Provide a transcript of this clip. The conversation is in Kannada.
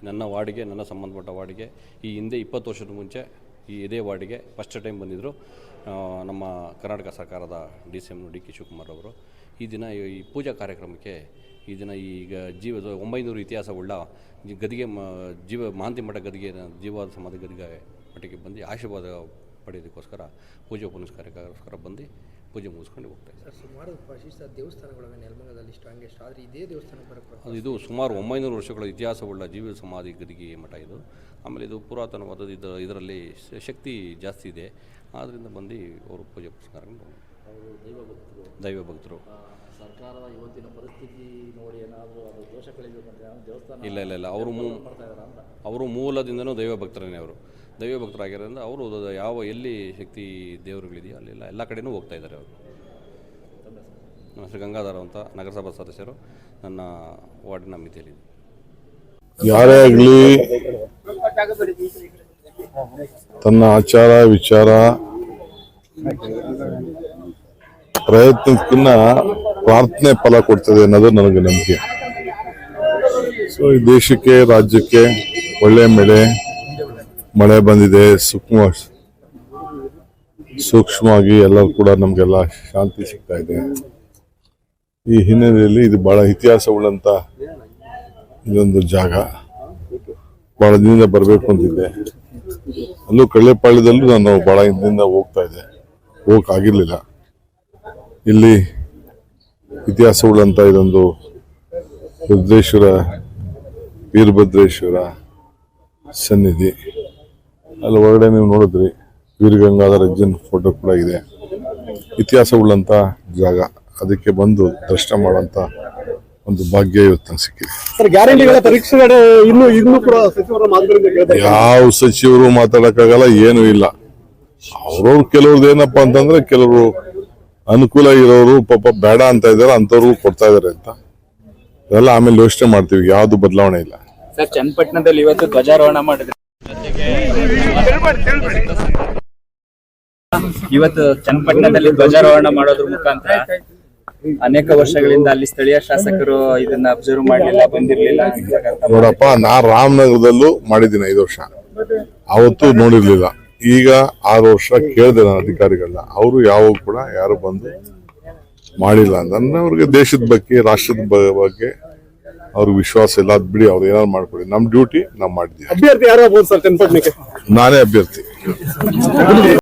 ನನ್ನ ವಾರ್ಡಿಗೆ, ನನ್ನ ಸಂಬಂಧಪಟ್ಟ ವಾರ್ಡಿಗೆ ಈ ಹಿಂದೆ 20 ವರ್ಷದ ಮುಂಚೆ ಇದೇ ವಾರ್ಡಿಗೆ ಫಸ್ಟ್ ಟೈಮ್ ಬಂದಿದ್ದರು ನಮ್ಮ ಕರ್ನಾಟಕ ಸರ್ಕಾರದ DCM ಡಿ ಕೆ ಶಿವಕುಮಾರ್ ಅವರು. ಈ ದಿನ ಈ ಪೂಜಾ ಕಾರ್ಯಕ್ರಮಕ್ಕೆ ಈ ದಿನ ಈಗ 900 ಇತಿಹಾಸವುಳ್ಳ ಗದಿಗೆ ಮಹಾಂತಿ ಮಠ ಗದಿಗೆ ಜೀವವಾದ ಸಮಾಧಿ ಗದಿಗೆ ಮಠಕ್ಕೆ ಬಂದು ಆಶೀರ್ವಾದ ಪಡೆಯೋದಕ್ಕೋಸ್ಕರ ಪೂಜೆ ಪುನಸ್ಕಾರಕ್ಕೋಸ್ಕರ ಬಂದು ಪೂಜೆ ಮುಗಿಸ್ಕೊಂಡು ಹೋಗ್ತಾ ಇದ್ದಾರೆ. ಸುಮಾರು ಪ್ರಶಸ್ತ ದೇವಸ್ಥಾನಗಳವೆ ನೆಲಮಂಗಲದಲ್ಲಿ ಸ್ಟ್ರಾಂಗೆಸ್ಟ್, ಆದರೆ ಇದೇ ದೇವಸ್ಥಾನ ಬರೋಕ್ಕೆ ಇದು ಸುಮಾರು 900 ವರ್ಷಗಳ ಇತಿಹಾಸವುಳ್ಳ ಜೀವ ಸಮಾಧಿ ಗದಿಗೆ ಮಠ ಇದು. ಆಮೇಲೆ ಇದು ಪುರಾತನವಾದ ಇದರಲ್ಲಿ ಶಕ್ತಿ ಜಾಸ್ತಿ ಇದೆ, ಆದ್ದರಿಂದ ಬಂದು ಅವರು ಪೂಜೆ ಪುನಸ್ಕಾರ ದೈವ ಭಕ್ತರು. ಸರ್ಕಾರದ ಇವತ್ತಿನ ಪರಿಸ್ಥಿತಿ ನೋಡಿ ಏನಾದರೂ ಅದು ದೋಷ ಕಳಿಬೇಕಂದ್ರೆ ದೇವಸ್ಥಾನ ಇಲ್ಲ ಅವರು ಮೂಲದಿಂದನೂ ದೈವ ಭಕ್ತರೇ. ಅವರು ದೈವ ಭಕ್ತರಾಗಿರೋದ್ರಿಂದ ಅವರು ಯಾವ ಎಲ್ಲಿ ಶಕ್ತಿ ದೇವರುಗಳಿದೆಯೋ ಅಲ್ಲೆಲ್ಲ ಎಲ್ಲ ಕಡೆಯೂ ಹೋಗ್ತಾ ಇದ್ದಾರೆ. ಅವರು ನನ್ನ ಹೆಸರು ಗಂಗಾಧರ ಅಂತ, ನಗರಸಭಾ ಸದಸ್ಯರು, ನನ್ನ ವಾರ್ಡಿನ ಮಿತಿಯಲ್ಲಿ. ಯಾರೇ ಆಗಲಿ ತನ್ನ ಆಚಾರ ವಿಚಾರ ಪ್ರಯತ್ನಕ್ಕಿಂತ ಪ್ರಾರ್ಥನೆ ಫಲ ಕೊಡ್ತದೆ ಅನ್ನೋದು ನನಗೆ ನಂಬಿಕೆ. ಸೊ ಈ ದೇಶಕ್ಕೆ, ರಾಜ್ಯಕ್ಕೆ ಒಳ್ಳೆ ಮಳೆ ಬಂದಿದೆ, ಸೂಕ್ಷ್ಮವಾಗಿ ಎಲ್ಲರೂ ಕೂಡ ನಮಗೆಲ್ಲ ಶಾಂತಿ ಸಿಗ್ತಾ ಇದೆ. ಈ ಹಿನ್ನೆಲೆಯಲ್ಲಿ ಇದು ಬಹಳ ಇತಿಹಾಸವುಳ್ಳಂತ ಇದೊಂದು ಜಾಗ. ಬಹಳ ದಿನದಿಂದ ಬರಬೇಕು ಅಂತಿದ್ದೆ. ಅಲ್ಲೂ ಕಳ್ಳೆಪಾಳ್ಯದಲ್ಲೂ ನಾನು ಬಹಳ ಹಿಂದಿಂದ ಹೋಗ್ತಾ ಇದ್ದೆ, ಹೋಗಕ್ಕಾಗಿರ್ಲಿಲ್ಲ. ಇಲ್ಲಿ ಇತಿಹಾಸವುಳ್ಳಂತ ಇದೊಂದು ವೀರಭದ್ರೇಶ್ವರ ಸನ್ನಿಧಿ. ಅಲ್ಲಿ ಹೊರಗಡೆ ನೀವು ನೋಡಿದ್ರಿ ವೀರಗಂಗಾಧರ ಅಜ್ಜನ್ ಫೋಟೋ ಕೂಡ ಇದೆ. ಇತಿಹಾಸವುಳ್ಳಂತ ಜಾಗ, ಅದಕ್ಕೆ ಬಂದು ದರ್ಶನ ಮಾಡುವಂತ ಒಂದು ಭಾಗ್ಯ ಇವತ್ತು ಸಿಕ್ಕಿದೆ. ಯಾವ ಸಚಿವರು ಮಾತಾಡಕ್ಕಾಗಲ್ಲ, ಏನೂ ಇಲ್ಲ. ಅವ್ರವ್ರು ಕೆಲವ್ರದ್ದು ಏನಪ್ಪಾ ಅಂತಂದ್ರೆ, ಕೆಲವರು ಅನುಕೂಲ ಇರೋರು ಪಾಪ ಬೇಡ ಅಂತ ಇದಾರೆ, ಅಂತವ್ರಿಗೂ ಕೊಡ್ತಾ ಇದಾರೆ ಅಂತ ಅದೆಲ್ಲ ಆಮೇಲೆ ಯೋಚನೆ ಮಾಡ್ತೀವಿ. ಯಾವ್ದು ಬದಲಾವಣೆ ಇಲ್ಲ. ಸರ್, ಚನ್ನಪಟ್ಟಣದಲ್ಲಿ ಇವತ್ತು ಧ್ವಜಾರೋಹಣ ಮಾಡಿದ್ರೆ, ಇವತ್ತು ಚನ್ನಪಟ್ಟಣದಲ್ಲಿ ಧ್ವಜಾರೋಹಣ ಮಾಡೋದ್ರ ಮುಖಾಂತರ ಅನೇಕ ವರ್ಷಗಳಿಂದ ಅಲ್ಲಿ ಸ್ಥಳೀಯ ಶಾಸಕರು ಇದನ್ನ ಅಬ್ಸರ್ವ್ ಮಾಡಲಿಲ್ಲ, ಬಂದಿರ್ಲಿಲ್ಲ. ನೋಡಪ್ಪ, ನಾ ರಾಮನಗರದಲ್ಲೂ ಮಾಡಿದ್ದೀನಿ 5 ವರ್ಷ, ಅವತ್ತು ನೋಡಿರ್ಲಿಲ್ಲ. ಈಗ 6 ವರ್ಷ ಕೇಳಿದೆ ನಾನು ಅಧಿಕಾರಿಗಳನ್ನ, ಅವರು ಯಾವಾಗ ಕೂಡ ಯಾರು ಬಂದು ಮಾಡಿಲ್ಲ. ನನ್ನ ಅವ್ರಿಗೆ ದೇಶದ ಬಗ್ಗೆ, ರಾಷ್ಟ್ರದ ಬಗ್ಗೆ ಅವ್ರಿಗೆ ವಿಶ್ವಾಸ ಇಲ್ಲ. ಅದ್ ಬಿಡಿ, ಅವ್ರು ಏನಾದ್ರು ಮಾಡ್ಕೊಡಿ, ನಮ್ ಡ್ಯೂಟಿ ನಾವು ಮಾಡಿದ್ವಿ. ಅಭ್ಯರ್ಥಿ ಯಾರು ಆಗ್ಬೋದು ಸರ್ ಚನ್ನಪಟ್ಟಣಕ್ಕೆ? ನಾನೇ ಅಭ್ಯರ್ಥಿ.